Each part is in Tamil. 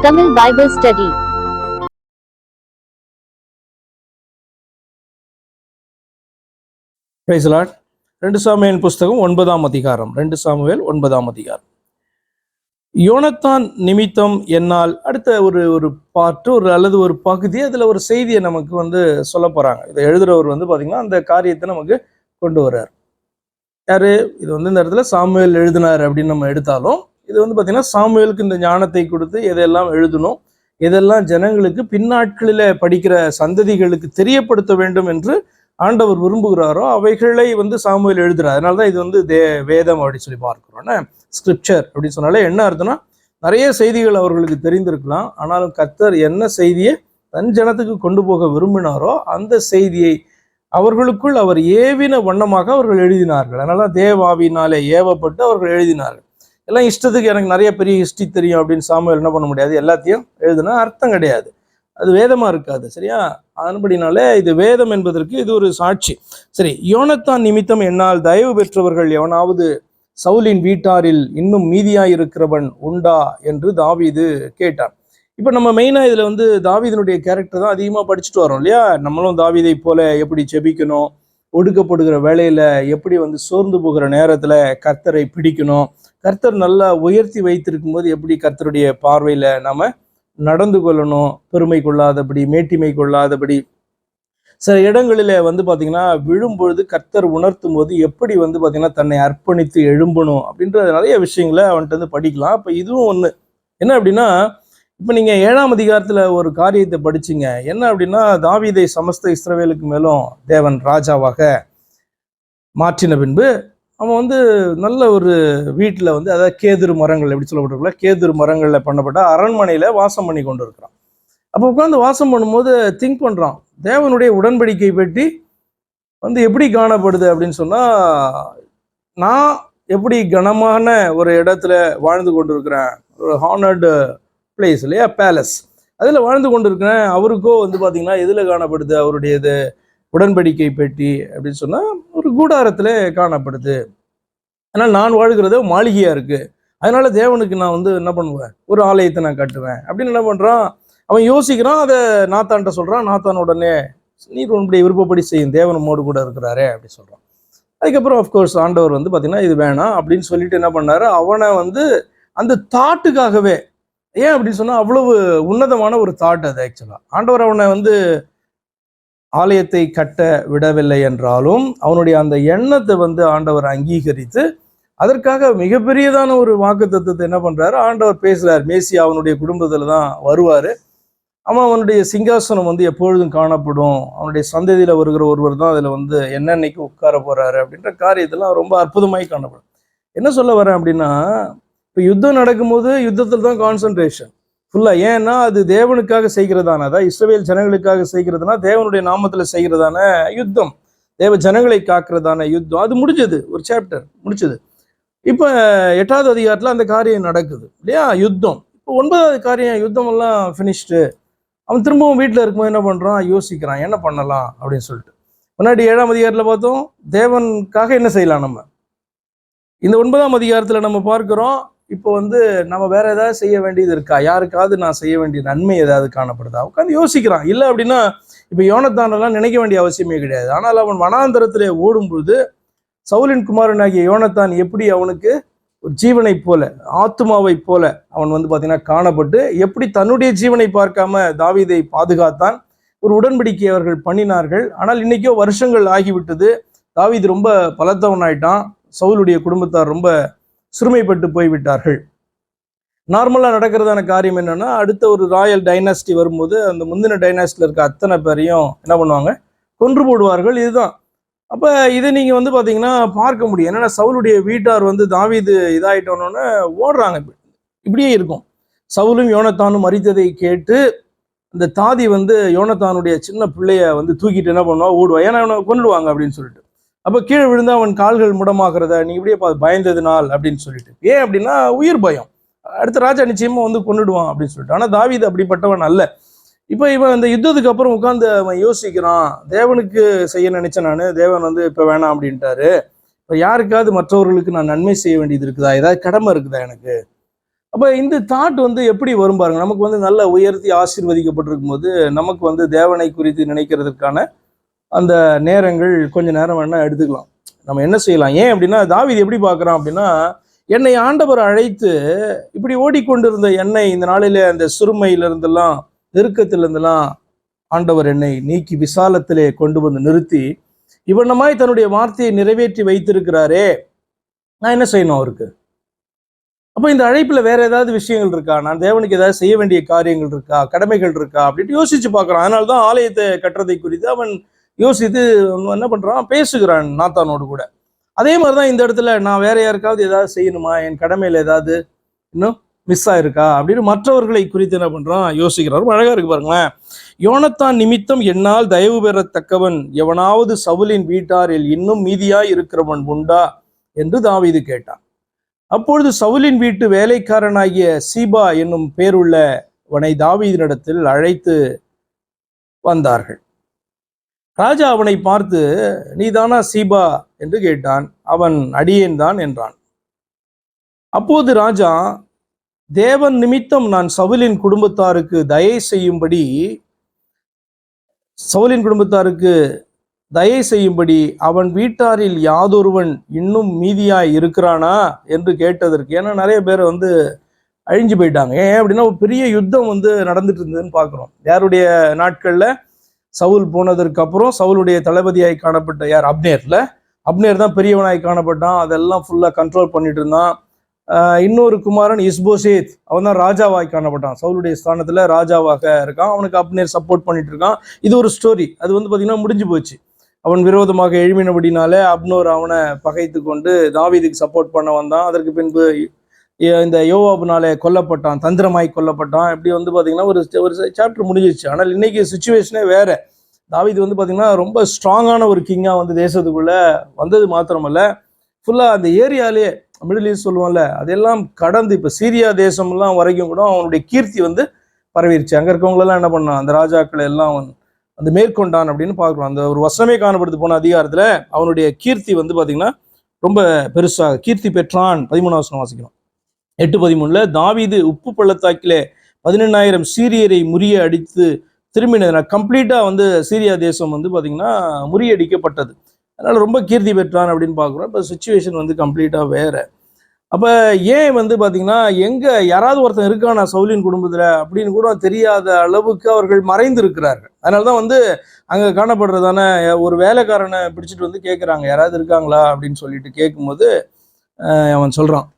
Tamil Bible Study. Praise the Lord. 2 Samuel புஸ்தகம் 9ஆம் அதிகாரம். 2 சாமுவேல் 9ஆம் அதிகாரம். யோனத்தான் நிமித்தம் என்னால் அடுத்த ஒரு பாட்டு அல்லது ஒரு பகுதி, அதில் ஒரு செய்தியை நமக்கு சொல்ல போகிறாங்க. இதை எழுதுகிறவர் பார்த்தீங்கன்னா அந்த காரியத்தை நமக்கு கொண்டு வர்றார். யாரு இது? இந்த இடத்துல சாமுவேல் எழுதினார் அப்படின்னு நம்ம எடுத்தாலும், இது பார்த்தீங்கன்னா சாமுவேலுக்கு இந்த ஞானத்தை கொடுத்து எதெல்லாம் எழுதணும், எதெல்லாம் ஜனங்களுக்கு பின்னாட்களில் படிக்கிற சந்ததிகளுக்கு தெரியப்படுத்த வேண்டும் என்று ஆண்டவர் விரும்புகிறாரோ அவைகளை சாமுவேல் எழுதுறார். அதனாலதான் இது வேதம் அப்படின்னு சொல்லி பார்க்கிறோம். ஸ்கிரிப்சர் அப்படின்னு சொன்னாலே என்ன அர்த்தம்னா, நிறைய செய்திகள் அவர்களுக்கு தெரிந்திருக்கலாம், ஆனாலும் கர்த்தர் என்ன செய்தியை தன் ஜனத்துக்கு கொண்டு போக விரும்பினாரோ அந்த செய்தியை அவர்களுக்குள் அவர் ஏவின வண்ணமாக அவர்கள் எழுதினார்கள். அதனால தேவாவினாலே ஏவப்பட்டு அவர்கள் எழுதினார்கள். எல்லாம் இஷ்டத்துக்கு எனக்கு நிறைய பெரிய ஹிஸ்டரி தெரியும் அப்படின்னு சாமுவேல் என்ன பண்ண முடியாது, எல்லாத்தையும் எழுதுனா அர்த்தம் கிடையாது, அது வேதமா இருக்காது. சரியா? அதன்படினாலே இது வேதம் என்பதற்கு இது ஒரு சாட்சி. சரி, யோனத்தான் நிமித்தம் என்னால் தயவு பெற்றவர்கள் எவனாவது சவுலின் வீட்டாரில் இன்னும் மீதியாயிருக்கிறவன் உண்டா என்று தாவீது கேட்டான். இப்போ நம்ம மெயினா இதுல தாவீதினுடைய கேரக்டர் தான் அதிகமா படிச்சுட்டு வரோம் இல்லையா? நம்மளும் தாவீதை போல எப்படி ஜெபிக்கணும், ஒடுக்கப்படுகிற வேலையில எப்படி சோர்ந்து போகிற நேரத்துல கர்த்தரை பிடிக்கணும், கர்த்தர் நல்லா உயர்த்தி வைத்திருக்கும் போது எப்படி கர்த்தருடைய பார்வையில நாம நடந்து கொள்ளணும், பெருமை கொள்ளாதபடி, மேட்டிமை கொள்ளாதபடி, சில இடங்களில் பார்த்தீங்கன்னா விழும்பொழுது கர்த்தர் உணர்த்தும் போது எப்படி பார்த்தீங்கன்னா தன்னை அர்ப்பணித்து எழும்பணும் அப்படின்ற நிறைய விஷயங்களை அவன்கிட்ட படிக்கலாம். இப்போ இதுவும் ஒன்று என்ன அப்படின்னா, இப்போ நீங்கள் 7ஆம் அதிகாரத்தில் ஒரு காரியத்தை படிச்சிங்க. என்ன அப்படின்னா, தாவீதை சமஸ்த இஸ்ரவேலுக்கு மேலும் தேவன் ராஜாவாக மாற்றின பின்பு அவன் நல்ல ஒரு வீட்டில் அதாவது கேதுரு மரங்கள் எப்படி சொல்லப்பட்டிருக்கல, கேதுரு மரங்களில் பண்ணப்பட்ட அரண்மனையில் வாசம் பண்ணி கொண்டு இருக்கிறான். அப்போ உட்காந்து வாசம் பண்ணும்போது திங்க் பண்ணுறான், தேவனுடைய உடன்படிக்கை பெட்டி எப்படி காணப்படுது அப்படின்னு சொன்னால், நான் எப்படி கனமான ஒரு இடத்துல வாழ்ந்து கொண்டு இருக்கிறேன், ஒரு ஹானர்டு பிளேஸ் இல்லையா, பேலஸ், அதில் வாழ்ந்து கொண்டு இருக்கிறேன். அவருக்கோ பார்த்தீங்கன்னா எதில் காணப்படுது அவருடையது உடன்படிக்கை பெட்டி அப்படின்னு சொன்னால் ஒரு கூடாரத்தில் காணப்படுது. ஆனால் நான் வாழ்கிறது மாளிகையாக இருக்குது, அதனால தேவனுக்கு நான் என்ன பண்ணுவேன், ஒரு ஆலயத்தை நான் கட்டுவேன் அப்படின்னு என்ன பண்ணுறான் அவன் யோசிக்கிறான். அதை நாத்தான்ட்ட சொல்கிறான். நாத்தான் உடனே நீர் உன்னுடைய விருப்பப்படி செய்யும், தேவன் மோடு கூட இருக்கிறாரே அப்படி சொல்கிறான். அதுக்கப்புறம் அஃப்கோர்ஸ் ஆண்டவர் பார்த்தீங்கன்னா இது வேணாம் அப்படின்னு சொல்லிட்டு என்ன பண்ணாரு, அவனை அந்த தாட்டுக்காகவே, ஏன் அப்படின்னு சொன்னால் அவ்வளவு உன்னதமான ஒரு தாட் அது. ஆக்சுவலாக ஆண்டவர் அவனை ஆலயத்தை கட்ட விடவில்லை என்றாலும் அவனுடைய அந்த எண்ணத்தை ஆண்டவர் அங்கீகரித்து அதற்காக மிகப்பெரியதான ஒரு வாக்கு தத்துவத்தை என்ன பண்றாரு, ஆண்டவர் பேசுறார். மேசியா அவனுடைய குடும்பத்துல தான் வருவாரு, அவனுடைய சிங்காசனம் எப்பொழுதும் காணப்படும், அவனுடைய சந்ததியில வருகிற ஒருவர் தான் அதுல என்னன்னைக்கு உட்கார போறாரு அப்படின்ற காரியத்தெல்லாம் ரொம்ப அற்புதமாய் காணப்படும். என்ன சொல்ல வரேன் அப்படின்னா, இப்போ யுத்தம் நடக்கும்போது யுத்தத்துல தான் கான்சன்ட்ரேஷன் ஃபுல்லா. ஏன்னா அது தேவனுக்காக செய்கிறதான, அதாவது இஸ்ரவேல் ஜனங்களுக்காக செய்கிறதுனா தேவனுடைய நாமத்துல செய்கிறதான யுத்தம், தேவ ஜனங்களை காக்கிறதான யுத்தம். அது முடிஞ்சது, ஒரு சாப்டர் முடிச்சது. இப்போ 8ஆவது அதிகாரத்துல அந்த காரியம் நடக்குது இல்லையா, யுத்தம். இப்போ 9ஆவது காரியம், யுத்தம் எல்லாம் ஃபினிஷ்டு. அவன் திரும்பவும் வீட்டில் இருக்கும்போது என்ன பண்றான், யோசிக்கிறான் என்ன பண்ணலாம் அப்படின்னு சொல்லிட்டு. முன்னாடி 7ஆம் அதிகாரத்துல பார்த்தோம் தேவனுக்காக என்ன செய்யலாம் நம்ம. இந்த 9ஆம் அதிகாரத்துல நம்ம பார்க்கிறோம், இப்போ நம்ம வேற ஏதாவது செய்ய வேண்டியது இருக்கா, யாருக்காவது நான் செய்ய வேண்டிய நன்மை ஏதாவது காணப்படுதா, உட்காந்து யோசிக்கிறான். இல்லை அப்படின்னா இப்போ யோனத்தானெல்லாம் நினைக்க வேண்டிய அவசியமே கிடையாது. ஆனால் அவன் வனாந்தரத்திலே ஓடும் பொழுது சவுலின் குமாரனாகிய யோனத்தான் எப்படி அவனுக்கு ஒரு ஜீவனை போல, ஆத்துமாவை போல அவன் பார்த்தீங்கன்னா காணப்பட்டு எப்படி தன்னுடைய ஜீவனை பார்க்காம தாவீதை பாதுகாத்தான். ஒரு உடன்படிக்கை அவர்கள் பண்ணினார்கள். ஆனால் இன்னைக்கோ வருஷங்கள் ஆகிவிட்டது, தாவீது ரொம்ப பலத்தவனாயிட்டான், சவுலுடைய குடும்பத்தார் ரொம்ப சிறுமைப்பட்டு போய்விட்டார்கள். நார்மலா நடக்கிறதான காரியம் என்னன்னா, அடுத்த ஒரு ராயல் டைனாஸ்டி வரும்போது அந்த முந்தின டைனாஸ்டில இருக்க அத்தனை பேரையும் என்ன பண்ணுவாங்க, கொன்று போடுவார்கள். இதுதான். அப்ப இதை நீங்க பாத்தீங்கன்னா பார்க்க முடியும். என்னன்னா சவுலுடைய வீட்டார் தாவீது இதாயிட்டோன்னு ஓடுறாங்க. இப்படியே இருக்கும். சவுலும் யோனத்தானும் மரித்ததை கேட்டு இந்த தாதி யோனத்தானுடைய சின்ன பிள்ளைய தூக்கிட்டு என்ன பண்ணுவா, ஓடுவா, ஏன்னா அவனை கொண்டுடுவாங்க அப்படின்னு சொல்லிட்டு. அப்ப கீழே விழுந்து அவன் கால்கள் முடமாகிறத நீ இப்படியே பயந்ததுனால் அப்படின்னு சொல்லிட்டு. ஏன் அப்படின்னா உயிர் பயம், அடுத்த ராஜா நிச்சயமா கொண்டுடுவான் அப்படின்னு சொல்லிட்டு. ஆனா தாவீது அப்படிப்பட்டவன் அல்ல. இப்போ இவன் இந்த யுத்தத்துக்கு அப்புறம் உட்காந்து அவன் யோசிக்கிறான், தேவனுக்கு செய்ய நினைச்சேன் நான், தேவன் இப்போ வேணாம் அப்படின்ட்டாரு, இப்போ யாருக்காவது மற்றவர்களுக்கு நான் நன்மை செய்ய வேண்டியது இருக்குதா, ஏதாவது கடமை இருக்குதா எனக்கு, அப்ப இந்த தாட் வந்து எப்படி வரும் பாருங்க. நமக்கு வந்து நல்ல உயர்த்தி ஆசீர்வதிக்கப்பட்டிருக்கும் போது நமக்கு வந்து தேவனை குறித்து நினைக்கிறதுக்கான அந்த நேரங்கள் கொஞ்ச நேரம் வேணா எடுத்துக்கலாம். நம்ம என்ன செய்யலாம்? ஏன் அப்படின்னா தாவீது எப்படி பார்க்குறான் அப்படின்னா, என்னை ஆண்டவர் அழைத்து இப்படி ஓடிக்கொண்டிருந்த என்னை இந்த நாளிலே அந்த சிறுமையிலிருந்தெல்லாம் நெருக்கத்திலிருந்தெல்லாம் ஆண்டவர் என்னை நீக்கி விசாலத்திலே கொண்டு வந்து நிறுத்தி இவனமாய் தன்னுடைய வார்த்தையை நிறைவேற்றி வைத்திருக்கிறாரே, நான் என்ன செய்யணும் அவருக்கு? அப்போ இந்த அழைப்புல வேற ஏதாவது விஷயங்கள் இருக்கா? நான் தேவனுக்கு ஏதாவது செய்ய வேண்டிய காரியங்கள் இருக்கா, கடமைகள் இருக்கா அப்படின்ட்டு யோசிச்சு பார்க்குறான். அதனால்தான் ஆலயத்தை கட்டுறதை குறித்து அவன் யோசித்து என்ன பண்றான், பேசுகிறான் நாத்தானோடு கூட. அதே மாதிரிதான் இந்த இடத்துல நான் வேற யாருக்காவது ஏதாவது செய்யணுமா, என் கடமையில ஏதாவது இன்னும் மிஸ் ஆயிருக்கா அப்படின்னு மற்றவர்களை குறித்து என்ன பண்றான், யோசிக்கிறார். அழகா இருக்கு பாருங்களேன். யோனத்தான் நிமித்தம் என்னால் தயவு பெறத்தக்கவன் எவனாவது சவுலின் வீட்டாரில் இன்னும் மீதியாய் இருக்கிறவன் உண்டா என்று தாவீது கேட்டான். அப்பொழுது சவுலின் வீட்டு வேலைக்காரனாகிய சீபா என்னும் பேருள்ளவனை தாவீதினிடத்தில் அழைத்து வந்தார்கள். ராஜா அவனை பார்த்து, நீதானா சீபா என்று கேட்டான். அவன் அடியேன் தான் என்றான். அப்போது ராஜா, தேவன் நிமித்தம் நான் சவுலின் குடும்பத்தாருக்கு தயை செய்யும்படி அவன் வீட்டாரில் யாதொருவன் இன்னும் மீதியாய் இருக்கிறானா என்று கேட்டதற்கு, ஏன்னா நிறைய பேர் வந்து அழிஞ்சு போயிட்டாங்க. ஏன் அப்படின்னா ஒரு பெரிய யுத்தம் வந்து நடந்துட்டு இருந்ததுன்னு பார்க்குறோம். யாருடைய நாட்களில்? சவுல் போனதற்கு அப்புறம் சவுலுடைய தளபதியாய் காணப்பட்ட யார்? அப்னேர் தான் பெரியவனாய் காணப்பட்டான். அதெல்லாம் ஃபுல்லாக கண்ட்ரோல் பண்ணிட்டு இருந்தான். இன்னொரு குமாரன் இஸ்போசேத், அவன் தான் ராஜாவாய் காணப்பட்டான். சவுலுடைய ஸ்தானத்தில் ராஜாவாக இருக்கான். அவனுக்கு அப்னேர் சப்போர்ட் பண்ணிட்டு இருக்கான். இது ஒரு ஸ்டோரி. அது வந்து பார்த்தீங்கன்னா முடிஞ்சு போச்சு. அவன் விரோதமாக எழுமினபடினாலே அப்னோர் அவனை பகைத்து கொண்டு தாவீதுக்கு சப்போர்ட் பண்ண வந்தான். அதற்கு பின்பு இந்த யோவாபுனாலே கொல்லப்பட்டான், தந்திரமாய் கொல்லப்பட்டான். இப்படி வந்து பார்த்தீங்கன்னா ஒரு சாப்டர் முடிஞ்சிச்சு. ஆனால் இன்னைக்கு சுச்சுவேஷனே வேற. தாவீது வந்து பார்த்தீங்கன்னா ரொம்ப ஸ்ட்ராங்கான ஒரு கிங்காக வந்து தேசத்துக்குள்ள வந்தது மாத்திரமல்ல, ஃபுல்லாக அந்த ஏரியாலே மிடில் ஈஸ்ட் சொல்லுவோம்ல, அதெல்லாம் கடந்து இப்போ சீரியா தேசம்லாம் வரைக்கும் கூட அவனுடைய கீர்த்தி வந்து பரவிருச்சு. அங்கே இருக்கவங்களெல்லாம் என்ன பண்ணான், அந்த ராஜாக்களை எல்லாம் அந்த மேற்கொண்டான் அப்படின்னு பார்க்குறோம். அந்த ஒரு வசனமே காணப்படுத்து போன அதிகாரத்தில் அவனுடைய கீர்த்தி வந்து பார்த்தீங்கன்னா ரொம்ப பெருசாக கீர்த்தி பெற்றான். 13 வசனம் வாசிக்கிறோம். 8:13 தாவீது உப்பு பள்ளத்தாக்கிலே 18,000 சீரியரை முறிய அடித்து திரும்பினது. கம்ப்ளீட்டா வந்து சீரியா தேசம் வந்து பார்த்தீங்கன்னா முறியடிக்கப்பட்டது. அதனால ரொம்ப கீர்த்தி பெற்றான் அப்படின்னு பார்க்குறோம். இப்போ சுச்சுவேஷன் வந்து கம்ப்ளீட்டா வேற. அப்போ ஏன் வந்து பார்த்தீங்கன்னா எங்கே யாராவது ஒருத்தன் இருக்கானா சவுலின் குடும்பத்தில் அப்படின்னு கூட தெரியாத அளவுக்கு அவர்கள் மறைந்து இருக்கிறார்கள். அதனால தான் வந்து அங்கே காணப்படுறதான ஒரு வேலைக்காரனை பிடிச்சிட்டு வந்து கேட்குறாங்க, யாராவது இருக்காங்களா அப்படின்னு சொல்லிட்டு கேட்கும்போது அவன் சொல்கிறான்.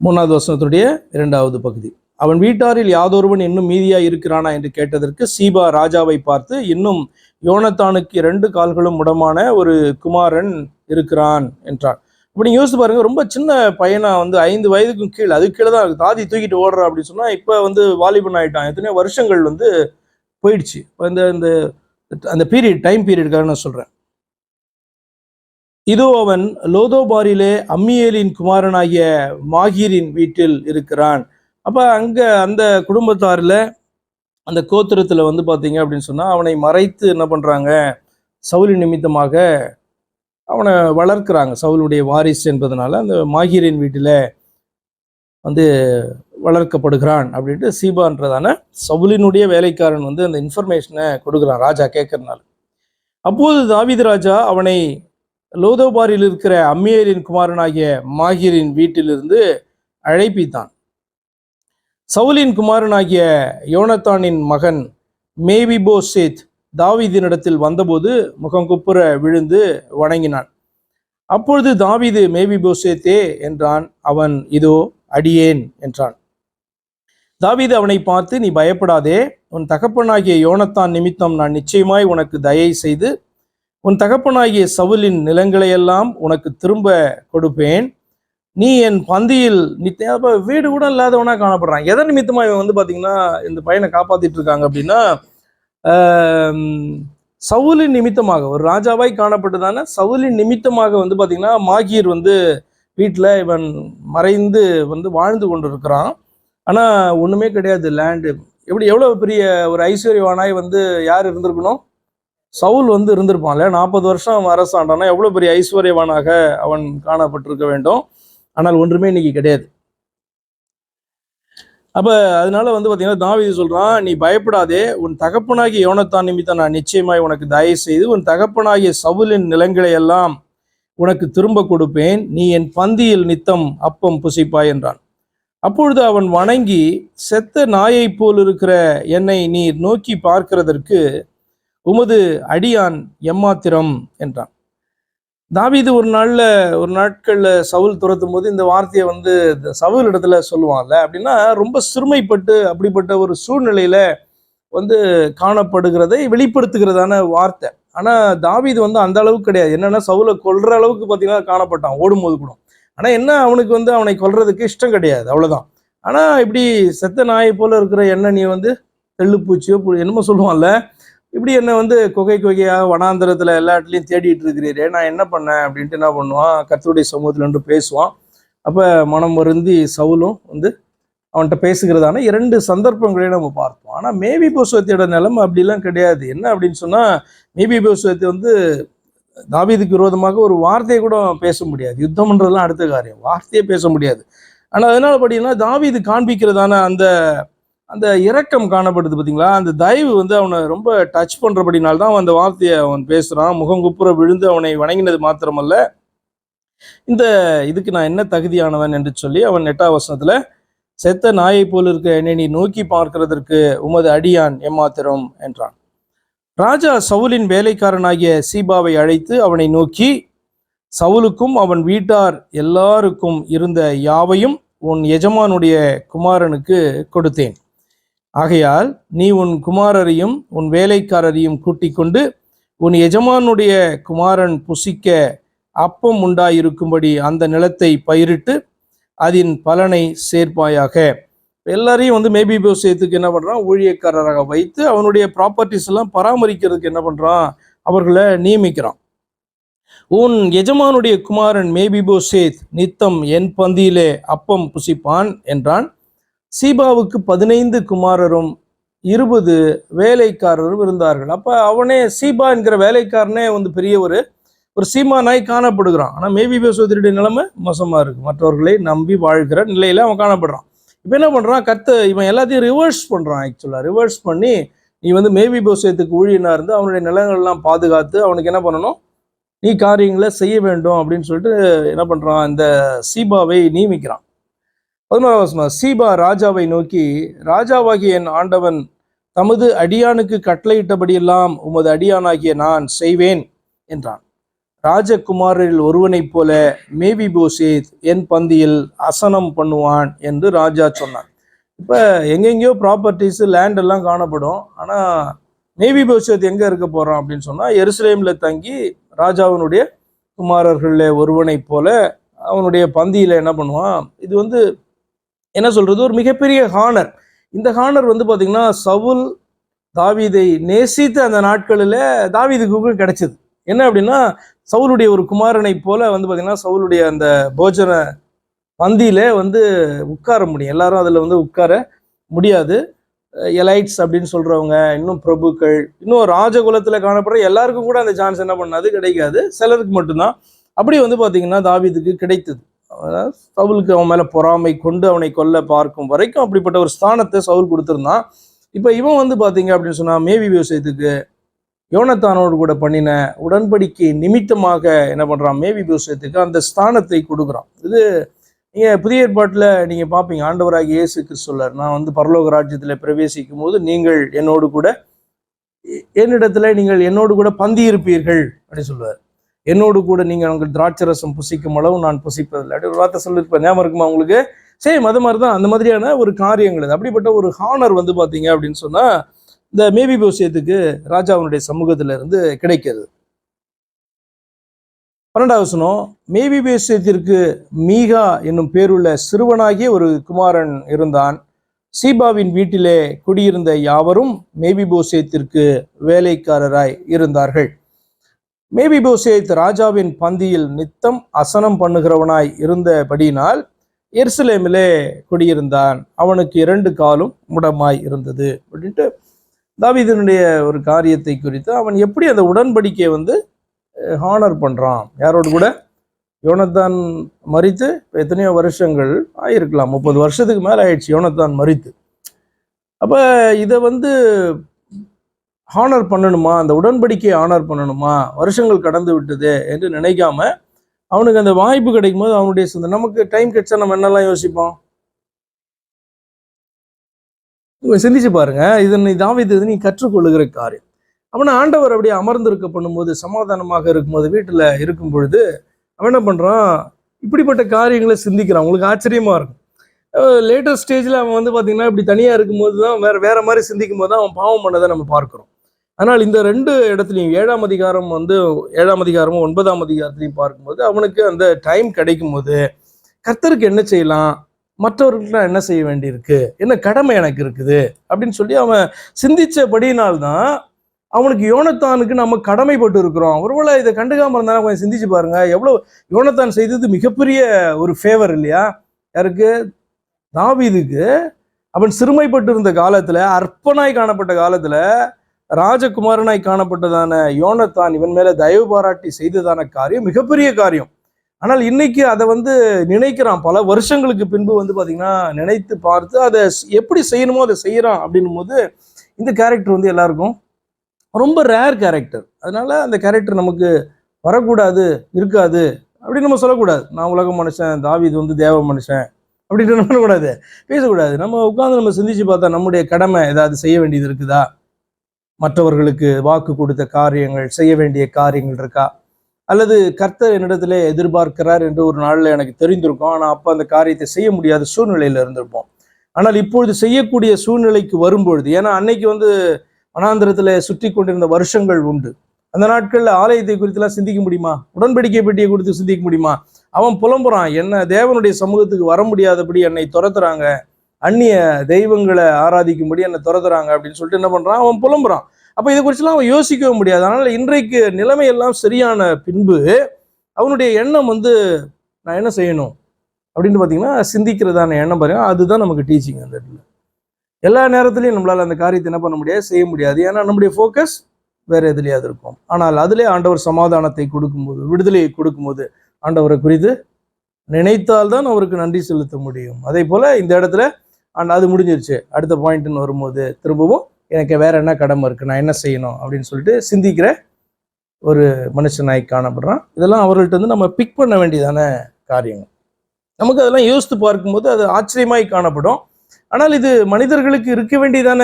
3வது வசனத்துடைய 2வது பகுதி, அவன் வீட்டாரில் யாதொருவன் இன்னும் மீதியாய் இருக்கிறானா என்று கேட்டதற்கு சீபா ராஜாவை பார்த்து, இன்னும் யோனத்தானுக்கு 2 கால்களும் முடமான ஒரு குமாரன் இருக்கிறான் என்றான். அப்படி யோசிச்சு பாருங்க, ரொம்ப சின்ன பையனா வந்து 5 வயதுக்கும் கீழே, அதுக்கு கீழே தான் தாதி தூக்கிட்டு ஓடுறா அப்படின்னு சொன்னா, இப்போ வந்து வாலிபன் ஆயிட்டான். எத்தனையோ வருஷங்கள் வந்து போயிடுச்சு. இந்த அந்த டைம் பீரியடுக்காக நான் சொல்றேன். இதோ அவன் லோதோபாரிலே அம்மியேலின் குமாரனாகிய மாகீரின் வீட்டில் இருக்கிறான். அப்ப அங்க அந்த குடும்பத்தாரில் அந்த கோத்திரத்துல வந்து பாத்தீங்க அப்படின்னு சொன்னா அவனை மறைத்து என்ன பண்றாங்க, சவுலின் நிமித்தமாக அவனை வளர்க்கிறாங்க. சவுலுடைய வாரிசு என்பதனால அந்த மாகீரின் வீட்டில் வந்து வளர்க்கப்படுகிறான் அப்படின்ட்டு சீபான்றதான சவுலினுடைய வேலைக்காரன் வந்து அந்த இன்ஃபர்மேஷனை கொடுக்குறான் ராஜா கேட்கறதுனால. அப்போது தாவீது ராஜா அவனை லோதோபாரில் இருக்கிற அம்மியேலின் குமாரனாகிய மாகீரின் வீட்டிலிருந்து அழைப்பித்தான். சவுலின் குமாரனாகிய யோனத்தானின் மகன் மேவிபோசேத் தாவீதினிடத்தில் வந்தபோது முகங்குப்புற விழுந்து வணங்கினான். அப்பொழுது தாவீது மேவிபோசேத்தே என்றான். அவன் இதோ அடியேன் என்றான். தாவீது அவனை பார்த்து, நீ பயப்படாதே, உன் தகப்பனாகிய யோனத்தான் நிமித்தம் நான் நிச்சயமாய் உனக்கு தயை செய்து உன் தகப்பனாகிய சவுலின் நிலங்களையெல்லாம் உனக்கு திரும்ப கொடுப்பேன். நீ என் பந்தியில் வீடு கூட இல்லாதவனா காணப்படுறான். எதன் நிமித்தமா இவன் வந்து பாத்தீங்கன்னா இந்த பையனை காப்பாத்திட்டு இருக்காங்க அப்படின்னா, சவுலின் நிமித்தமாக, ஒரு ராஜாவாய் காணப்பட்டதான சவுலின் நிமித்தமாக வந்து பாத்தீங்கன்னா மாகீர் வந்து வீட்டுல இவன் மறைந்து வந்து வாழ்ந்து கொண்டு இருக்கிறான். ஆனா ஒண்ணுமே கிடையாது. லேண்டு எவ்வளவு பெரிய ஒரு ஐஸ்வர்யவானாய் வந்து யார் இருந்திருக்கணும், சவுல் வந்து இருந்திருப்பான்ல. 40 வருஷம் அரசாண்டானா எவ்வளவு பெரிய ஐஸ்வர்யவானாக அவன் காணப்பட்டிருக்க வேண்டும். ஆனால் ஒன்றுமே இன்னைக்கு கிடையாது. அப்ப அதனால வந்து பாத்தீங்கன்னா தாவீது சொல்றான், நீ பயப்படாதே, உன் தகப்பனாகிய யோனத்தான் நிமித்தம் நான் நிச்சயமாய் உனக்கு தயவு செய்து உன் தகப்பனாகிய சவுலின் நிலங்களை எல்லாம் உனக்கு திரும்ப கொடுப்பேன், நீ என் பந்தியில் நித்தம் அப்பம் புசிப்பாய் என்றான். அப்பொழுது அவன் வணங்கி, செத்த நாயை போல் இருக்கிற என்னை நீர் நோக்கி பார்க்கிறதற்கு உமது அடியான் எம்மாத்திரம் என்றான். தாவீது ஒரு நாட்கள்ல சவுல் துரத்தும் போது இந்த வார்த்தையை வந்து சவுல் இடத்துல சொல்லுவான்ல, அப்படின்னா ரொம்ப சிறுமைப்பட்டு அப்படிப்பட்ட ஒரு சூழ்நிலையில வந்து காணப்படுகிறதை வெளிப்படுத்துகிறதான வார்த்தை. ஆனா தாவீது வந்து அந்த அளவுக்கு கிடையாது. என்னன்னா சவுலை கொல்ற அளவுக்கு பார்த்தீங்கன்னா காணப்பட்டான் ஓடும்போது கூட. ஆனா என்ன, அவனுக்கு வந்து அவனை கொல்றதுக்கு இஷ்டம் கிடையாது, அவ்வளவுதான். ஆனா இப்படி செத்த நாயை போல இருக்கிற என்ன நீ வந்து தெள்ளுப்பூச்சியோ என்னமோ சொல்லுவான்ல, இப்படி என்ன வந்து கொகையாக வனாந்திரத்துல எல்லா இடத்துலையும் தேடிட்டு இருக்கிறீரே, நான் என்ன பண்ணேன் அப்படின்ட்டு என்ன பண்ணுவான், கர்த்தருடைய சமூகத்துல நின்று பேசுவான். அப்ப மனம் வருந்தி சவுலும் வந்து அவன்கிட்ட பேசுகிறதான 2 சந்தர்ப்பங்களையும் நம்ம பார்ப்போம். ஆனா மேவிபோசேத்தோட நிலைமை அப்படிலாம் கிடையாது. என்ன அப்படின்னு சொன்னா, மேவிபோசேத் வந்து தாவீதுக்கு விரோதமாக ஒரு வார்த்தையை கூட பேச முடியாது. யுத்தம் பண்றதுலாம் அடுத்த காரியம், வார்த்தையே பேச முடியாது. ஆனா அதனால பார்த்தீங்கன்னா தாவீது காண்பிக்கிறதான அந்த அந்த இரக்கம் காணப்படுது பார்த்தீங்களா, அந்த தயவு வந்து அவனை ரொம்ப டச் பண்றபடினால்தான் அந்த வார்த்தையை அவன் பேசுறான். முகங்குப்புற விழுந்து அவனை வணங்கினது மாத்திரமல்ல, இந்த இதுக்கு நான் என்ன தகுதியானவன் என்று சொல்லி அவன் 8ஆம் வசனத்துல, செத்த நாயை போல் இருக்க என்னை நீ நோக்கி பார்க்கிறதற்கு உமது அடியான் எம்மாத்திரம் என்றான். ராஜா சவுலின் வேலைக்காரனாகிய சீபாவை அழைத்து அவனை நோக்கி, சவுலுக்கும் அவன் வீட்டார் எல்லாருக்கும் இருந்த யாவையும் உன் எஜமானுடைய குமாரனுக்கு கொடுத்தேன். ஆகையால் நீ உன் குமாரரையும் உன் வேலைக்காரரையும் கூட்டிக் கொண்டு உன் எஜமானுடைய குமாரன் புசிக்க அப்பம் உண்டாயிருக்கும்படி அந்த நிலத்தை பயிரிட்டு அதன் பலனை சேர்ப்பாயாக. எல்லாரையும் வந்து மேவிபோசேத்துக்கு என்ன பண்றான், ஊழியக்காரராக வைத்து அவனுடைய ப்ராப்பர்ட்டிஸ் எல்லாம் பராமரிக்கிறதுக்கு என்ன பண்றான், அவர்களை நியமிக்கிறான். உன் எஜமானுடைய குமாரன் மேவிபோசேத் நித்தம் என் பந்தியிலே அப்பம் புசிப்பான் என்றான். சீபாவுக்கு 15 குமாரரும் 20 வேலைக்காரரும் இருந்தார்கள். அப்ப அவனே சீபா என்கிற வேலைக்காரனே வந்து பெரிய ஒரு சீமானாய் காணப்படுகிறான். ஆனா மேவிபோசேத்துடைய நிலைமை மோசமா இருக்கு, மற்றவர்களை நம்பி வாழ்கிற நிலையில அவன் காணப்படுறான். இப்ப என்ன பண்றான், இவன் எல்லாத்தையும் ரிவர்ஸ் பண்றான். ஆக்சுவலா ரிவர்ஸ் பண்ணி, நீ வந்து மேவிபோசேத்துக்கு ஊழியனா இருந்து அவனுடைய நிலங்கள்லாம் பாதுகாத்து அவனுக்கு என்ன பண்ணணும், நீ காரியங்களை செய்ய வேண்டும் அப்படின்னு சொல்லிட்டு என்ன பண்றான், இந்த சீபாவை நியமிக்கிறான். 11ஆம் வசனம், சீபா ராஜாவை நோக்கி, ராஜாவாகிய என் ஆண்டவன் தமது அடியானுக்கு கட்டளையிட்டபடியெல்லாம் உமது அடியானாகிய நான் செய்வேன் என்றான். ராஜகுமாரில் ஒருவனைப் போல மேவிபோசேத் என் பந்தியில் அசனம் பண்ணுவான் என்று ராஜா சொன்னான். இப்ப எங்கெங்கயோ ப்ராப்பர்ட்டிஸ் லேண்ட் எல்லாம் காணப்படும். ஆனா மேவிபோசேத் எங்க இருக்க போறான் அப்படின்னு சொன்னா, எருசலேம்ல தங்கி ராஜாவினுடைய குமாரர்கள ஒருவனைப் போல அவனுடைய பந்தியில என்ன பண்ணுவான். இது வந்து என்ன சொல்றது, ஒரு மிகப்பெரிய ஹானர். இந்த ஹானர் வந்து பாத்தீங்கன்னா சவுல் தாவீதை நேசித்த அந்த நாட்களில் தாவீதுக்கு கிடைச்சது. என்ன அப்படின்னா, சவுலுடைய ஒரு குமாரனை போல வந்து பாத்தீங்கன்னா சவுலுடைய அந்த போஜன பந்தியில வந்து உட்கார முடியும். எல்லாரும் அதுல வந்து உட்கார முடியாது. எலைட்ஸ் அப்படின்னு சொல்றவங்க, இன்னும் பிரபுக்கள், இன்னும் ராஜகுலத்துல காணப்படுற எல்லாருக்கும் கூட அந்த சான்ஸ் என்ன பண்ணாது, கிடைக்காது. சிலருக்கு மட்டும்தான். அப்படி வந்து பாத்தீங்கன்னா தாவீதுக்கு கிடைத்தது. சவுலுக்கு அவன் மேல பொறாமை கொண்டு அவனை கொல்ல பார்க்கும் வரைக்கும் அப்படிப்பட்ட ஒரு ஸ்தானத்தை சவுல் கொடுத்திருந்தான். இப்ப இவன் வந்து பாத்தீங்க அப்படின்னு சொன்னா மேவிபோசேத்துக்கு யோனத்தானோடு கூட பண்ணின உடன்படிக்கை நிமித்தமாக என்ன பண்றான், மேவிபோசேத்துக்கு அந்த ஸ்தானத்தை கொடுக்குறான். இது நீங்க புதிய ஏற்பாட்டுல நீங்க பாப்பீங்க, ஆண்டவராகிய இயேசு கிறிஸ்து சொல்றார், நான் வந்து பரலோக ராஜ்யத்துல பிரவேசிக்கும் போது நீங்கள் என்னோடு கூட நீங்கள் என்னோடு கூட பந்தி இருப்பீர்கள் அப்படின்னு சொல்லுவார். என்னோடு கூட நீங்கள் உங்கள் திராட்சரசம் புசிக்கும் அளவு நான் புசிப்பதில்லை அப்படி ஒரு வார்த்தை சொல்லியிருப்பேன், ஞாபகம் இருக்குமா உங்களுக்கு? சேம் அது மாதிரிதான், அந்த மாதிரியான ஒரு காரியங்கள். அப்படிப்பட்ட ஒரு ஹானர் வந்து பாத்தீங்க அப்படின்னு சொன்னா இந்த மேவிபோசேத்துக்கு ராஜாவினுடைய சமூகத்தில இருந்து கிடைக்கிறது. 12ஆம் வசனம், மேவிபோசேத்திற்கு மீகா என்னும் பேருள்ள சிறுவனாகிய ஒரு குமாரன் இருந்தான். சீபாவின் வீட்டிலே குடியிருந்த யாவரும் மேவிபோசேத்திற்கு வேலைக்காரராய் இருந்தார்கள். மேவிபோசேத் ராஜாவின் பந்தியில் நித்தம் அசனம் பண்ணுகிறவனாய் இருந்தபடியினால் எருசலேமிலே குடியிருந்தான். அவனுக்கு 2 காலும் முடமாய் இருந்தது அப்படின்ட்டு தாவீதினுடைய ஒரு காரியத்தை குறித்து அவன் எப்படி அந்த உடன்படிக்கையை வந்து ஹானர் பண்றான், யாரோடு கூட, யோனத்தான் மரித்து எத்தனையோ வருஷங்கள் ஆயிருக்கலாம், 30 வருஷத்துக்கு மேலே ஆயிடுச்சு யோனத்தான் மரித்து. அப்போ இதை ஹானர் பண்ணணுமா, அந்த உடன்படிக்கையை ஹானர் பண்ணணுமா, வருஷங்கள் கடந்து விட்டது என்று நினைக்காம அவனுக்கு அந்த வாய்ப்பு கிடைக்கும் போது அவனுடைய நமக்கு டைம் கிடைச்சா நம்ம என்னெல்லாம் யோசிப்போம், சிந்திச்சு பாருங்க. இதனை தாவீது நீ கற்றுக்கொள்ளுகிற காரியம். அவனை ஆண்டவர் அப்படியே அமர்ந்திருக்க பண்ணும்போது, சமாதானமாக இருக்கும்போது, வீட்டில் இருக்கும் பொழுது அவன் என்ன பண்றான், இப்படிப்பட்ட காரியங்களை சிந்திக்கிறான். உங்களுக்கு ஆச்சரியமா இருக்கும். லேட்டர் ஸ்டேஜில் அவன் பார்த்தீங்கன்னா இப்படி தனியாக இருக்கும்போது தான் வேற மாதிரி சிந்திக்கும் போது தான் அவன் பாவம் பண்ணதை நம்ம பார்க்குறோம். ஆனால் இந்த 2 இடத்துலையும் 7ஆம் அதிகாரம் 7ஆம் அதிகாரமும் 9ஆம் அதிகாரத்திலையும் பார்க்கும்போது அவனுக்கு அந்த டைம் கிடைக்கும் போது கர்த்தருக்கு என்ன செய்யலாம், மற்றவர்களுக்கு என்ன செய்ய வேண்டியிருக்கு, என்ன கடமை எனக்கு இருக்குது அப்படின்னு சொல்லி அவன் சிந்திச்சபடினால்தான் அவனுக்கு யோனத்தானுக்கு நம்ம கடமைப்பட்டு இருக்கிறோம். ஒருவேளை இதை கண்டுக்காம இருந்தாலும் கொஞ்சம் சிந்திச்சு பாருங்க, எவ்வளவு யோனத்தான் செய்தது மிகப்பெரிய ஒரு ஃபேவர் இல்லையா யாருக்கு, தாவீதுக்கு. அவன் சிறுமைப்பட்டு இருந்த காலத்துல, அற்பனாய் காணப்பட்ட காலத்துல ராஜகுமாரனாய் காணப்பட்டதான யோனத்தான் இவன் மேல தயவு பாராட்டி செய்ததான காரியம் மிகப்பெரிய காரியம். ஆனால் இன்னைக்கு அதை நினைக்கிறான், பல வருஷங்களுக்கு பின்பு பாத்தீங்கன்னா நினைத்து பார்த்து அதை எப்படி செய்யணுமோ அதை செய்யறான். அப்படின்னும் போது இந்த கேரக்டர் எல்லாருக்கும் ரொம்ப ரேர் கேரக்டர். அதனால அந்த கேரக்டர் நமக்கு வரக்கூடாது, இருக்காது அப்படின்னு நம்ம சொல்லக்கூடாது. நான் உலக மனுஷன், தாவீது தேவ மனுஷன் அப்படின்னு நம்ம பண்ணக்கூடாது, பேசக்கூடாது. நம்ம உட்கார்ந்து நம்ம சிந்திச்சு பார்த்தா நம்முடைய கடமை ஏதாவது செய்ய வேண்டியது இருக்குதா, மற்றவர்களுக்கு வாக்கு கொடுத்த காரியங்கள், செய்ய வேண்டிய காரியங்கள் இருக்கா, அல்லது கர்த்தர் என்னிடத்துல எதிர்பார்க்கிறார் என்று ஒரு நாள்ல எனக்கு தெரிந்திருக்கும், ஆனால் அப்போ அந்த காரியத்தை செய்ய முடியாத சூழ்நிலையில இருந்திருப்போம். ஆனால் இப்பொழுது செய்யக்கூடிய சூழ்நிலைக்கு வரும்பொழுது, ஏன்னா அன்னைக்கு வனாந்திரத்துல சுற்றி கொண்டிருந்த வருஷங்கள் உண்டு. அந்த நாட்கள்ல ஆலயத்தை குறித்துலாம் சிந்திக்க முடியுமா, உடன்படிக்கை பெட்டியை குறித்து சிந்திக்க முடியுமா? அவன் புலம்புறான், என்ன தேவனுடைய சமூகத்துக்கு வர முடியாதபடி என்னை துரத்துறாங்க, அந்நிய தெய்வங்களை ஆராதிக்கும்படி என்னை துரத்துறாங்க அப்படின்னு சொல்லிட்டு என்ன பண்றான், அவன் புலம்புறான். அப்ப இதை குறிச்செல்லாம் அவன் யோசிக்கவே முடியாது. அதனால இன்றைக்கு நிலைமையெல்லாம் சரியான பின்பு அவனுடைய எண்ணம் நான் என்ன செய்யணும் அப்படின்னு பாத்தீங்கன்னா சிந்திக்கிறதான எண்ணம் பாருங்க, அதுதான் நமக்கு டீச்சிங். அந்த இடத்துல எல்லா நேரத்திலையும் நம்மளால அந்த காரியத்தை என்ன பண்ண முடியாது, செய்ய முடியாது. ஏன்னா நம்முடைய ஃபோக்கஸ் வேற எதுலையாவது இருக்கும். ஆனால் அதிலே ஆண்டவர் சமாதானத்தை கொடுக்கும்போது, விடுதலையை கொடுக்கும்போது ஆண்டவரை குறித்து நினைத்தால்தான் அவருக்கு நன்றி செலுத்த முடியும். அதே போல இந்த இடத்துல அது முடிஞ்சிருச்சு, அடுத்த பாயிண்ட்னு வரும்போது திரும்பவும் எனக்கு வேற என்ன கடமை இருக்கு, நான் என்ன செய்யணும் அப்படின்னு சொல்லிட்டு சிந்திக்கிற ஒரு மனுஷனாய் காணப்படுறான். இதெல்லாம் அவர்கள்ட்ட நம்ம பிக் பண்ண வேண்டியதான காரியங்கள். நமக்கு அதெல்லாம் யோசித்து பார்க்கும்போது அது ஆச்சரியமாய் காணப்படும். ஆனால் இது மனிதர்களுக்கு இருக்க வேண்டியதான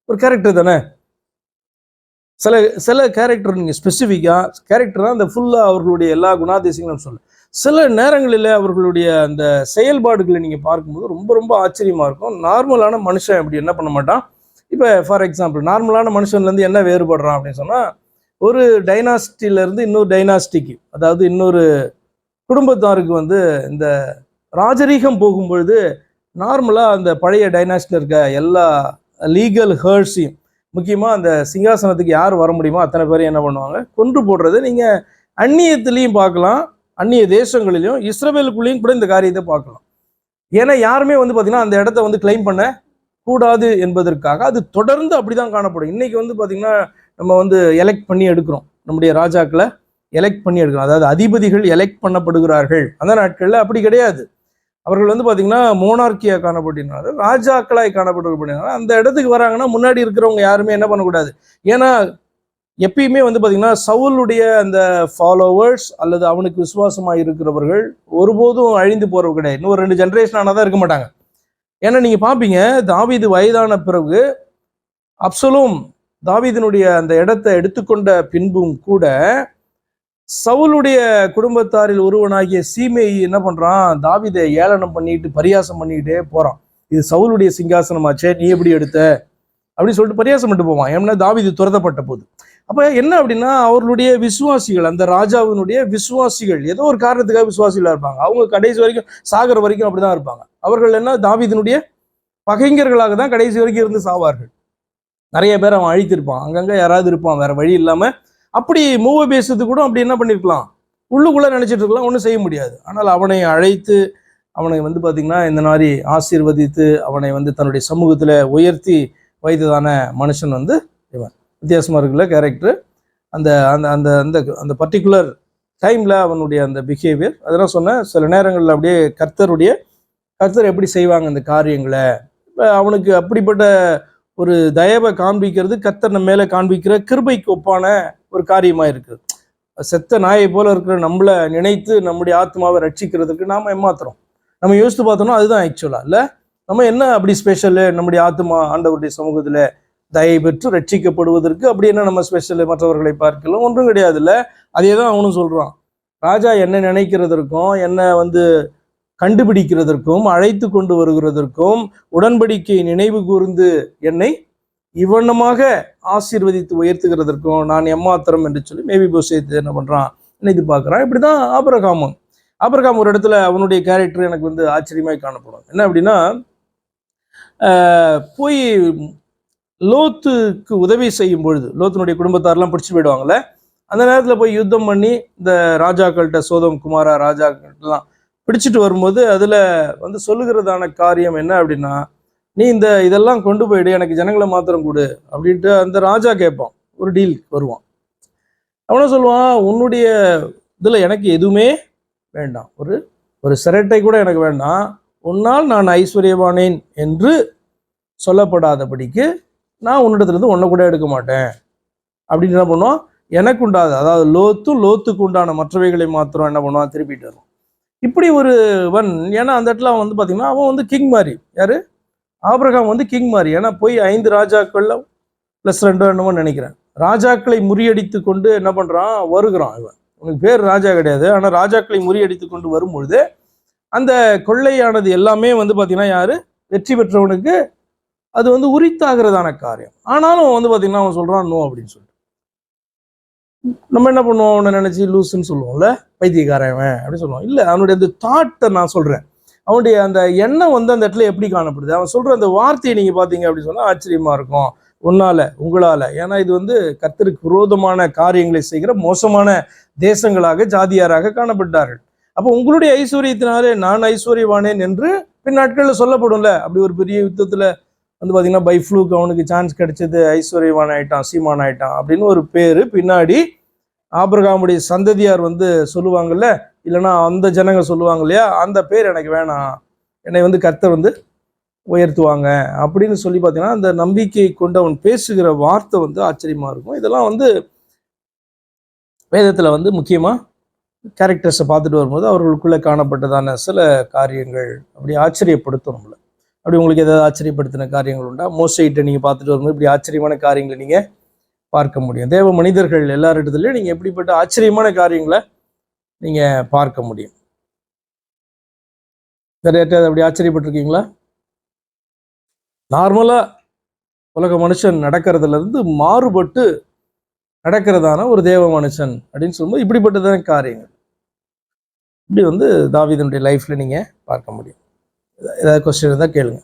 ஒரு கேரக்டர் தானே. சில கேரக்டர் நீங்க ஸ்பெசிஃபிக்கா கேரக்டர் தான் அந்த ஃபுல்லா அவர்களுடைய எல்லா குணாதிசயங்களும் சொல்ல. சில நேரங்களில் அவர்களுடைய அந்த செயல்பாடுகளை நீங்க பார்க்கும்போது ரொம்ப ரொம்ப ஆச்சரியமா இருக்கும். நார்மலான மனுஷன் அப்படி என்ன பண்ண மாட்டான். இப்போ ஃபார் எக்ஸாம்பிள், நார்மலான மனுஷன்லேருந்து என்ன வேறுபடுறான் அப்படின்னு சொன்னா, ஒரு டைனாஸ்டியிலேருந்து இன்னொரு டைனாஸ்டிக்கு, அதாவது இன்னொரு குடும்பத்தாருக்கு இந்த ராஜரீகம் போகும்பொழுது நார்மலாக அந்த பழைய டைனாஸ்டியில் இருக்க எல்லா லீகல் ஹேர்ஸையும், முக்கியமாக அந்த சிங்காசனத்துக்கு யார் வர முடியுமோ அத்தனை பேரும் என்ன பண்ணுவாங்க, கொன்று போடுறது நீங்கள் அந்நியத்திலையும் பார்க்கலாம், அந்நிய தேசங்களிலையும் இஸ்ரவேலுக்குள்ளேயும் கூட இந்த காரியத்தை பார்க்கலாம். ஏன்னா யாருமே பார்த்தீங்கன்னா அந்த இடத்த கிளைம் பண்ண கூடாது என்பதற்காக அது தொடர்ந்து அப்படிதான் காணப்படும். இன்னைக்கு பார்த்தீங்கன்னா நம்ம எலெக்ட் பண்ணி எடுக்கிறோம், நம்முடைய ராஜாக்களை எலெக்ட் பண்ணி எடுக்கிறோம், அதாவது அதிபதிகள் எலெக்ட் பண்ணப்படுகிறார்கள். அந்த நாட்களில் அப்படி கிடையாது. அவர்கள் பார்த்தீங்கன்னா மோனார்கியா காணப்பட்டினால, ராஜாக்களாய் காணப்பட்டு அந்த இடத்துக்கு வராங்கன்னா முன்னாடி இருக்கிறவங்க யாருமே என்ன பண்ணக்கூடாது. ஏன்னா எப்பயுமே பார்த்தீங்கன்னா சவுலுடைய அந்த ஃபாலோவர்ஸ் அல்லது அவனுக்கு விசுவாசமாக இருக்கிறவர்கள் ஒருபோதும் அழிந்து போறவங்க கிடையாது. இன்னும் 2 ஜென்ரேஷன் ஆனாதான் இருக்க மாட்டாங்க. ஏன்னா நீங்க பாப்பீங்க, தாவீது வயதான பிறகு அப்சலோம் தாவீதினுடைய அந்த இடத்தை எடுத்துக்கொண்ட பின்பும் கூட சவுலுடைய குடும்பத்தாரில் ஒருவனாகிய சீமேயி என்ன பண்றான், தாவீதை ஏளனம் பண்ணிட்டு பரியாசம் பண்ணிக்கிட்டே போறான். இது சவுலுடைய சிங்காசனமாச்சே, நீ எப்படி எடுத்த அப்படின்னு சொல்லிட்டு பரியாசம் பண்ணிட்டு போவான். ஏன்னா தாவீது துரத்தப்பட்ட போது. அப்ப என்ன அப்படின்னா, அவர்களுடைய விசுவாசிகள், அந்த ராஜாவினுடைய விசுவாசிகள் ஏதோ ஒரு காரணத்துக்காக விசுவாசிகளா இருப்பாங்க. அவங்க கடைசி வரைக்கும் சாகர வரைக்கும் அப்படிதான் இருப்பாங்க. அவர்கள் என்ன தாவீதினுடைய பகைஞர்களாக தான் கடைசி வரைக்கும் இருந்து சாவார்கள். நிறைய பேர் அவன் அழித்திருப்பான், அங்கங்க யாராவது இருப்பான், வேற வழி இல்லாம. அப்படி மூவ பேசுறது கூட அப்படி என்ன பண்ணிருக்கலாம், உள்ளுக்குள்ள நினைச்சிட்டு இருக்கலாம், ஒன்றும் செய்ய முடியாது. ஆனால் அவனை அழைத்து அவனை பாத்தீங்கன்னா இந்த மாதிரி ஆசீர்வதித்து அவனை தன்னுடைய சமூகத்துல உயர்த்தி வைத்ததான மனுஷன் இவன். வித்தியாசமா இருக்குல்ல கேரக்டர். அந்த அந்த அந்த அந்த அந்த பர்டிகுலர் டைமில் அவனுடைய அந்த பிஹேவியர், அதெல்லாம் சொன்னேன். சில நேரங்களில் அப்படியே கர்த்தர் எப்படி செய்வாங்க இந்த காரியங்களை, இப்போ அவனுக்கு அப்படிப்பட்ட ஒரு தயவை காண்பிக்கிறது கர்த்தர் நம்ம மேலே காண்பிக்கிற கிருபைக்கு ஒப்பான ஒரு காரியமாக இருக்குது. செத்த நாயை போல இருக்கிற நம்மளை நினைத்து நம்முடைய ஆத்மாவை ரட்சிக்கிறதுக்கு நாம் ஏமாத்துறோம். நம்ம யோசித்து பார்த்தோம்னா அதுதான் ஆக்சுவலாக இல்லை. நம்ம என்ன அப்படி ஸ்பெஷலு நம்முடைய ஆத்மா ஆண்டவருடைய சமூகத்தில் தயை பெற்று ரட்சிக்கப்படுவதற்கு அப்படி என்ன நம்ம ஸ்பெஷலு மற்றவர்களை பார்க்கலாம்? ஒன்றும் கிடையாது இல்லை. அதே தான் அவனும் சொல்கிறான். ராஜா என்ன நினைக்கிறதற்கும், என்ன கண்டுபிடிக்கிறதற்கும், அழைத்து கொண்டு வருகிறதற்கும், உடன்படிக்கை நினைவு கூர்ந்து என்னை இவ்வண்ணமாக ஆசீர்வதித்து உயர்த்துகிறதற்கும் நான் எம்மாத்திரம் என்று சொல்லி மேவிபோசேத் என்ன பண்ணுறான், நினைத்து பார்க்குறான். இப்படி தான் ஆபிரகாம் ஒரு இடத்துல அவனுடைய கேரக்டர் எனக்கு ஆச்சரியமாய் காணப்படும். என்ன அப்படின்னா, போய் லோத்துக்கு உதவி செய்யும் பொழுது, லோத்தினுடைய குடும்பத்தாரெல்லாம் பிடிச்சி போயிடுவாங்கள்ல, அந்த நேரத்தில் போய் யுத்தம் பண்ணி இந்த ராஜாக்கள்கிட்ட, சோதம் குமாரா ராஜாக்கள்லாம் பிடிச்சிட்டு வரும்போது அதில் சொல்லுகிறதான காரியம் என்ன அப்படின்னா, நீ இதெல்லாம் கொண்டு போயிடு, எனக்கு ஜனங்களை மாத்திரம் கொடு அப்படின்ட்டு அந்த ராஜா கேட்பான். ஒரு டீல் வருவான். அவனை சொல்லுவான், உன்னுடைய இதில் எனக்கு எதுவுமே வேண்டாம், ஒரு சிரட்டை கூட எனக்கு வேண்டாம், உன்னால் நான் ஐஸ்வர்யவானேன் என்று சொல்லப்படாதபடிக்கு நான் உன்னிடத்துலேருந்து ஒன்றை கூட எடுக்க மாட்டேன் அப்படின்னு என்ன பண்ணுவான், எனக்கு உண்டாது, அதாவது லோத்துக்கு உண்டான மற்றவைகளை மாத்திரம் என்ன பண்ணுவான், திருப்பிட்டு வரும். இப்படி ஒருவன், ஏன்னா அந்த இடத்துல அவன் பார்த்தீங்கன்னா அவன் கிங் மாதிரி. யாரு? ஆபிரகாம் கிங் மாதிரி. ஏன்னா போய் 5 ராஜாக்கள்ல +2 என்னமோ நினைக்கிறேன், ராஜாக்களை முறியடித்து கொண்டு என்ன பண்ணுறான், வருகிறான். இவன் உனக்கு பேர் ராஜா கிடையாது, ஆனால் ராஜாக்களை முறியடித்து கொண்டு வரும்பொழுது அந்த கொள்ளையானது எல்லாமே பார்த்தீங்கன்னா யாரு, வெற்றி பெற்றவனுக்கு அது உரித்தாகிறதான காரியம். ஆனாலும் பார்த்தீங்கன்னா அவன் சொல்கிறான் நோ அப்படின்னு சொல்லிட்டு. நம்ம என்ன பண்ணுவோம், அவனை நினைச்சு லூசுன்னு சொல்லுவோம்ல, பைத்தியக்காரன் அப்படின்னு சொல்லுவோம். இல்லை, அவனுடைய அந்த தாட்டை நான் சொல்றேன், அவனுடைய அந்த எண்ணம் அந்த இடத்துல எப்படி காணப்படுது, அவன் சொல்ற அந்த வார்த்தையை நீங்க பாத்தீங்க அப்படின்னு சொன்னா ஆச்சரியமா இருக்கும். உங்களால, ஏன்னா இது கர்த்தருக்கு விரோதமான காரியங்களை செய்கிற மோசமான தேசங்களாக, ஜாதியாராக காணப்பட்டார்கள். அப்போ உங்களுடைய ஐஸ்வர்யத்தினாலே நான் ஐஸ்வர்யவானேன் என்று பின் நாட்கள்ல சொல்லப்படும்ல. அப்படி ஒரு பெரிய யுத்தத்துல பாத்தீங்கன்னா பை ஃப்ளூக்கு அவனுக்கு சான்ஸ் கிடைச்சது, ஐஸ்வர்யவான் ஆயிட்டான், சீமான் ஆயிட்டான் அப்படின்னு ஒரு பேரு பின்னாடி ஆபிரகாமுடைய சந்ததியார் சொல்லுவாங்கல்ல, இல்லைன்னா அந்த ஜனங்க சொல்லுவாங்க இல்லையா, அந்த பேர் எனக்கு வேணாம், என்னை கர்த்தர் உயர்த்துவாங்க அப்படின்னு சொல்லி பார்த்தீங்கன்னா அந்த நம்பிக்கையை கொண்டு அவன் பேசுகிற வார்த்தை ஆச்சரியமா இருக்கும். இதெல்லாம் வேதத்தில் முக்கியமாக கேரக்டர்ஸை பார்த்துட்டு வரும்போது அவர்களுக்குள்ளே காணப்பட்டதான சில காரியங்கள் அப்படி ஆச்சரியப்படுத்தும் நம்மளை. அப்படி உங்களுக்கு ஏதாவது ஆச்சரியப்படுத்தின காரியங்கள் உண்டா? மோசையிட்ட நீங்கள் பார்த்துட்டு வரும்போது இப்படி ஆச்சரியமான காரியங்களை நீங்கள் பார்க்க முடியும். தேவ மனிதர்கள் எல்லாரிடத்துலையும் நீங்கள் எப்படிப்பட்ட ஆச்சரியமான காரியங்களை நீங்கள் பார்க்க முடியும். வேற யார்ட்டாவது அப்படி ஆச்சரியப்பட்டிருக்கீங்களா? நார்மலாக உலக மனுஷன் நடக்கிறதுலேருந்து மாறுபட்டு நடக்கிறதான ஒரு தேவ மனுஷன் அப்படின்னு சொல்லும்போது இப்படிப்பட்டதான காரியங்கள் இப்படி தாவீதுனுடைய லைஃப்ல நீங்கள் பார்க்க முடியும். ஏதாவது கொஸ்டின் இருந்தால் கேளுங்க.